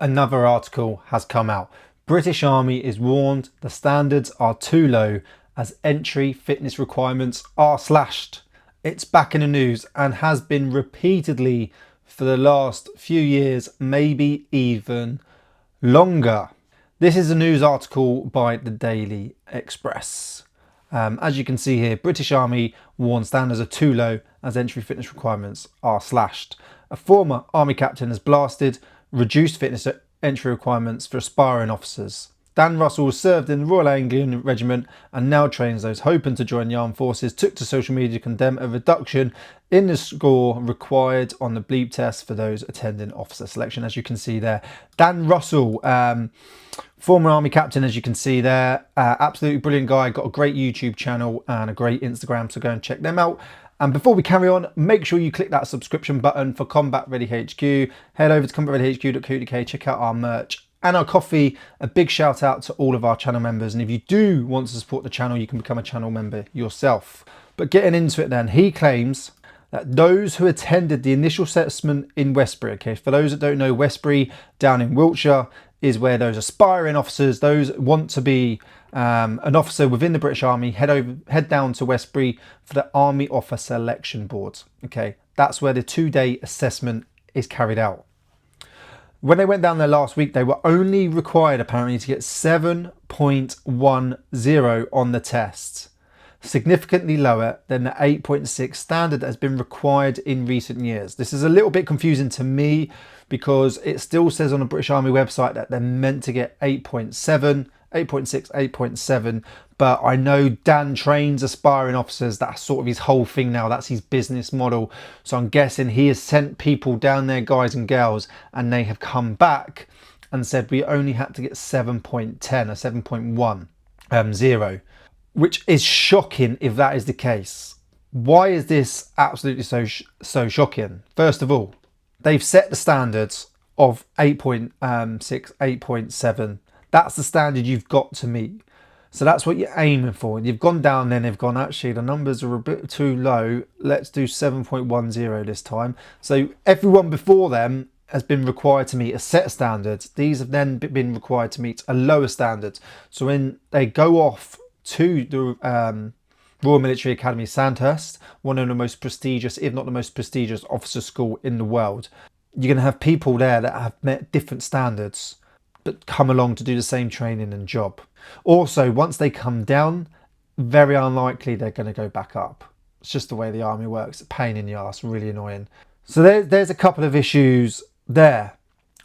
Another article has come out. British Army is warned the standards are too low as entry fitness requirements are slashed. It's back in the news and has been repeatedly for the last few years, maybe even longer. This is a news article by the Daily Express. As you can see here, British Army warns standards are too low as entry fitness requirements are slashed. A former Army captain has blasted reduced fitness entry requirements for aspiring officers. Dan Russell served in the Royal Anglian Regiment and now trains those hoping to join the armed forces, took to social media to condemn a reduction in the score required on the bleep test for those attending officer selection. As you can see there, Dan Russell, former Army captain, as you can see there, absolutely brilliant guy, got a great YouTube channel and a great Instagram, so go and check them out. And before we carry on, make sure you click that subscription button for Combat Ready HQ. Head over to combatreadyhq.co.uk, check out our merch and our coffee. A big shout out to all of our channel members. And if you do want to support the channel, you can become a channel member yourself. But getting into it then, he claims that those who attended the initial assessment in Westbury, okay, for those that don't know, Westbury down in Wiltshire is where those aspiring officers, those want to be an officer within the British Army, head down to Westbury for the Army Officer Selection Board. Okay, that's where the 2-day assessment is carried out. When they went down there last week, they were only required apparently to get 7.10 on the test, significantly lower than the 8.6 standard that has been required in recent years. This is a little bit confusing to me because it still says on the British Army website that they're meant to get 8.7, 8.6, 8.7, but I know Dan trains aspiring officers. That's sort of his whole thing now. That's his business model. So I'm guessing he has sent people down there, guys and girls, and they have come back and said we only had to get 7.10 or 7.10, which is shocking if that is the case. Why is this absolutely so shocking? First of all, they've set the standards of 8.6, 8.7. That's the standard you've got to meet. So that's what you're aiming for. And you've gone down there and they've gone, actually, the numbers are a bit too low. Let's do 7.10 this time. So everyone before them has been required to meet a set standard. These have then been required to meet a lower standard. So when they go off to the Royal Military Academy Sandhurst, one of the most prestigious, if not the most prestigious officer school in the world, you're going to have people there that have met different standards but come along to do the same training and job. Also, once they come down, very unlikely they're going to go back up. It's just the way the army works. A pain in the arse, really annoying. So there's a couple of issues there.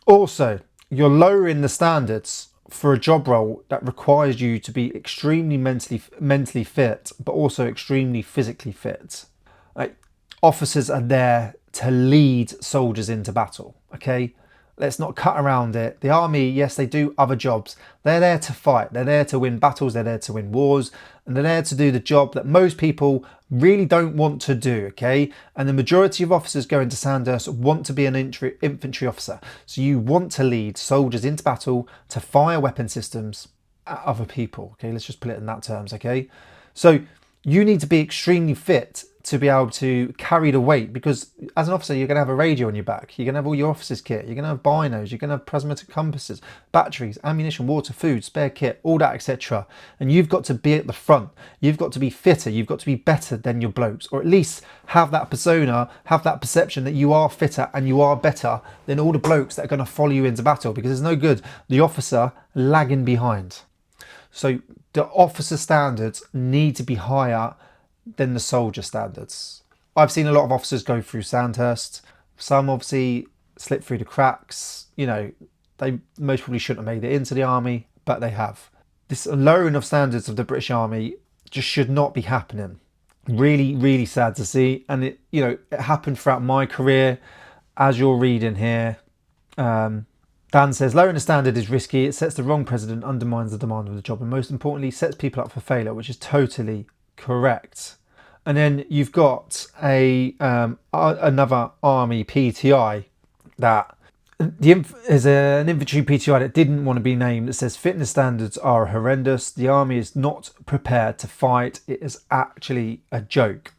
Also, you're lowering the standards for a job role that requires you to be extremely mentally fit, but also extremely physically fit. Like, officers are there to lead soldiers into battle, okay? Let's not cut around it. The army, yes, they do other jobs. They're there to fight. They're there to win battles. They're there to win wars. And they're there to do the job that most people really don't want to do, okay? And the majority of officers going to Sandhurst want to be an infantry officer. So you want to lead soldiers into battle to fire weapon systems at other people, okay? Let's just put it in that terms, okay? So you need to be extremely fit to be able to carry the weight, because as an officer you're going to have a radio on your back, you're going to have all your officer's kit, you're going to have binos, you're going to have prismatic compasses, batteries, ammunition, water, food, spare kit, all that, etc. And you've got to be at the front. You've got to be fitter, you've got to be better than your blokes, or at least have that persona, have that perception that you are fitter and you are better than all the blokes that are going to follow you into battle, because it's no good the officer lagging behind. So the officer standards need to be higher than the soldier standards. I've seen a lot of officers go through Sandhurst. Some obviously slip through the cracks. You know, they most probably shouldn't have made it into the army, but they have. This lowering of standards of the British Army just should not be happening. Really, really sad to see. And it, you know, it happened throughout my career, as you're reading here. Dan says, lowering the standard is risky. It sets the wrong precedent, undermines the demand of the job, and most importantly, sets people up for failure, which is totally correct. And then you've got another army PTI that is an infantry PTI that didn't want to be named. That says fitness standards are horrendous. The army is not prepared to fight. It is actually a joke.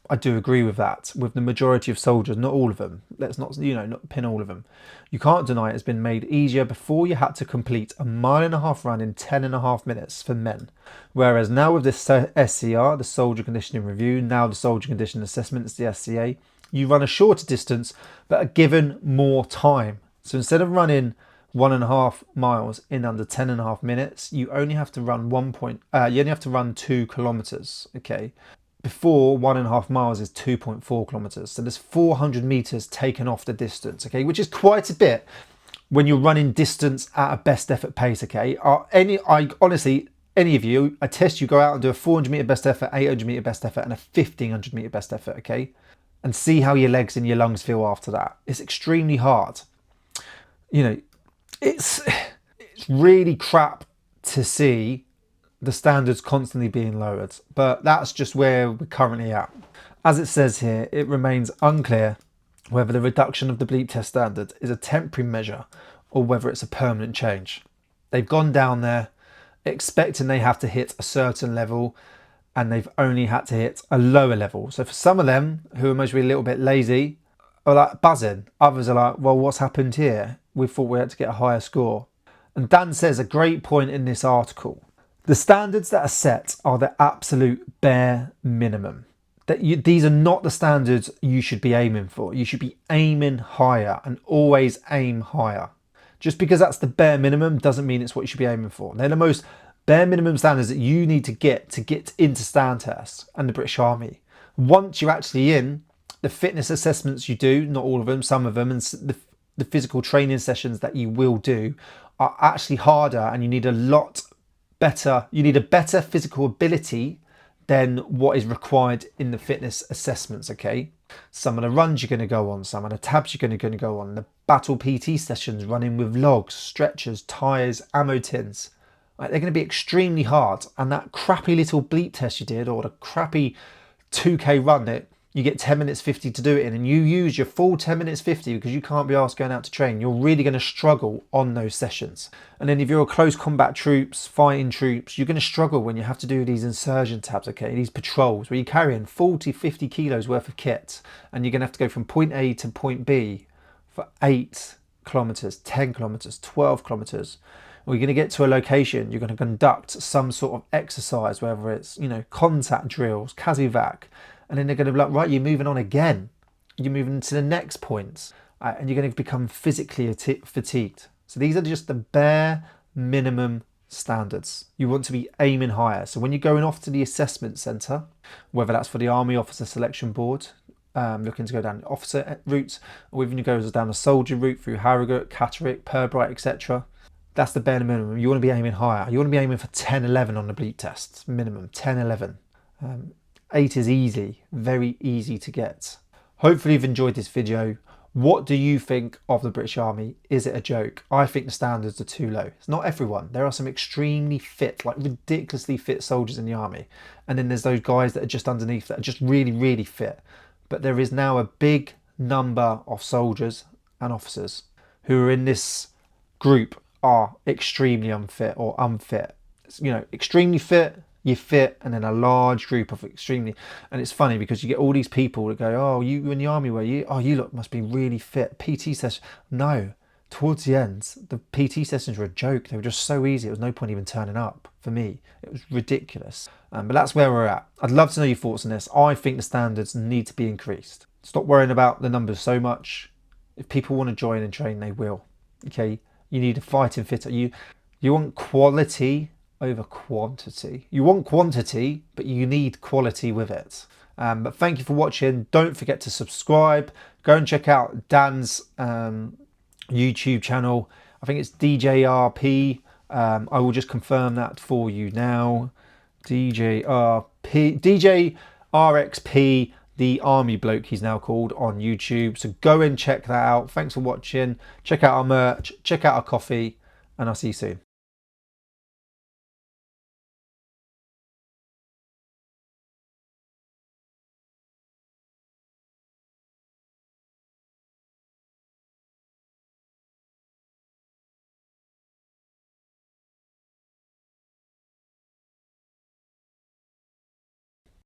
I do agree with that. With the majority of soldiers, not all of them. Let's not, not pin all of them. You can't deny it's been made easier. Before, you had to complete a 1.5 mile run in 10.5 minutes for men. Whereas now with this SCR, the Soldier Conditioning Review, now the Soldier Condition Assessment, it's the SCA, you run a shorter distance, but are given more time. So instead of running 1.5 miles in under 10.5 minutes, you only have to run 2 kilometers. Okay. Before, 1.5 miles is 2.4 kilometers. So there's 400 meters taken off the distance. Okay. Which is quite a bit when you're running distance at a best effort pace. Okay. Any of you, I test you, go out and do a 400 meter best effort, 800 meter best effort, and a 1500 meter best effort. Okay. And see how your legs and your lungs feel after that. It's extremely hard. It's really crap to see the standards constantly being lowered, but that's just where we're currently at. As it says here, it remains unclear whether the reduction of the bleep test standard is a temporary measure or whether it's a permanent change. They've gone down there expecting they have to hit a certain level, and they've only had to hit a lower level. So for some of them who are mostly a little bit lazy are like buzzing. Others are like, well, what's happened here? We thought we had to get a higher score. And Dan says a great point in this article. The standards that are set are the absolute bare minimum. These are not the standards you should be aiming for. You should be aiming higher, and always aim higher. Just because that's the bare minimum doesn't mean it's what you should be aiming for. They're the most bare minimum standards that you need to get into stand tests and the British Army. Once you're actually in, the fitness assessments you do, not all of them, some of them, and the physical training sessions that you will do are actually harder, and you need a better physical ability than what is required in the fitness assessments. Okay, some of the runs you're going to go on, some of the tabs you're going to go on, the battle PT sessions, running with logs, stretchers, tires, ammo tins, they're going to be extremely hard. And that crappy little bleep test you did, or the crappy 2k run that you get 10 minutes 50 to do it in, and you use your full 10 minutes 50 because you can't be asked going out to train, you're really going to struggle on those sessions. And then if you're a close combat troops, fighting troops, you're going to struggle when you have to do these insurgent tabs, okay, these patrols where you're carrying 40, 50 kilos worth of kit, and you're going to have to go from point A to point B for 8 kilometers, 10 kilometers, 12 kilometers. Or you're going to get to a location, you're going to conduct some sort of exercise, whether it's, contact drills, CASEVAC, and then they're going to be like, right, you're moving on again. You're moving to the next point, and you're going to become physically fatigued. So these are just the bare minimum standards. You want to be aiming higher. So when you're going off to the assessment centre, whether that's for the Army Officer Selection Board, looking to go down the officer route, or even you go down the soldier route through Harrogate, Catterick, Purbright, etc., that's the bare minimum. You want to be aiming higher. You want to be aiming for 10, 11 on the bleep test, minimum 10, 11. 8 is easy, very easy to get. Hopefully you've enjoyed this video. What do you think of the British Army? Is it a joke? I think the standards are too low. It's not everyone. There are some extremely fit, like ridiculously fit soldiers in the Army. And then there's those guys that are just underneath that are just really, really fit. But there is now a big number of soldiers and officers who are in this group are extremely unfit or unfit. Extremely fit, you're fit, and then a large group of extremely. And it's funny because you get all these people that go, oh, you in the Army, were you? Oh, you lot must be really fit. PT session. No, towards the end, the PT sessions were a joke. They were just so easy. There was no point even turning up for me. It was ridiculous. But that's where we're at. I'd love to know your thoughts on this. I think the standards need to be increased. Stop worrying about the numbers so much. If people want to join and train, they will. Okay, you need a fighting fitter. You want quality over quantity. You want quantity, but you need quality with it. But thank you for watching. Don't forget to subscribe. Go and check out Dan's YouTube channel. I think it's DJRP. I will just confirm that for you now. DJRXP, the Army bloke he's now called, on YouTube. So go and check that out. Thanks for watching. Check out our merch. Check out our coffee. And I'll see you soon.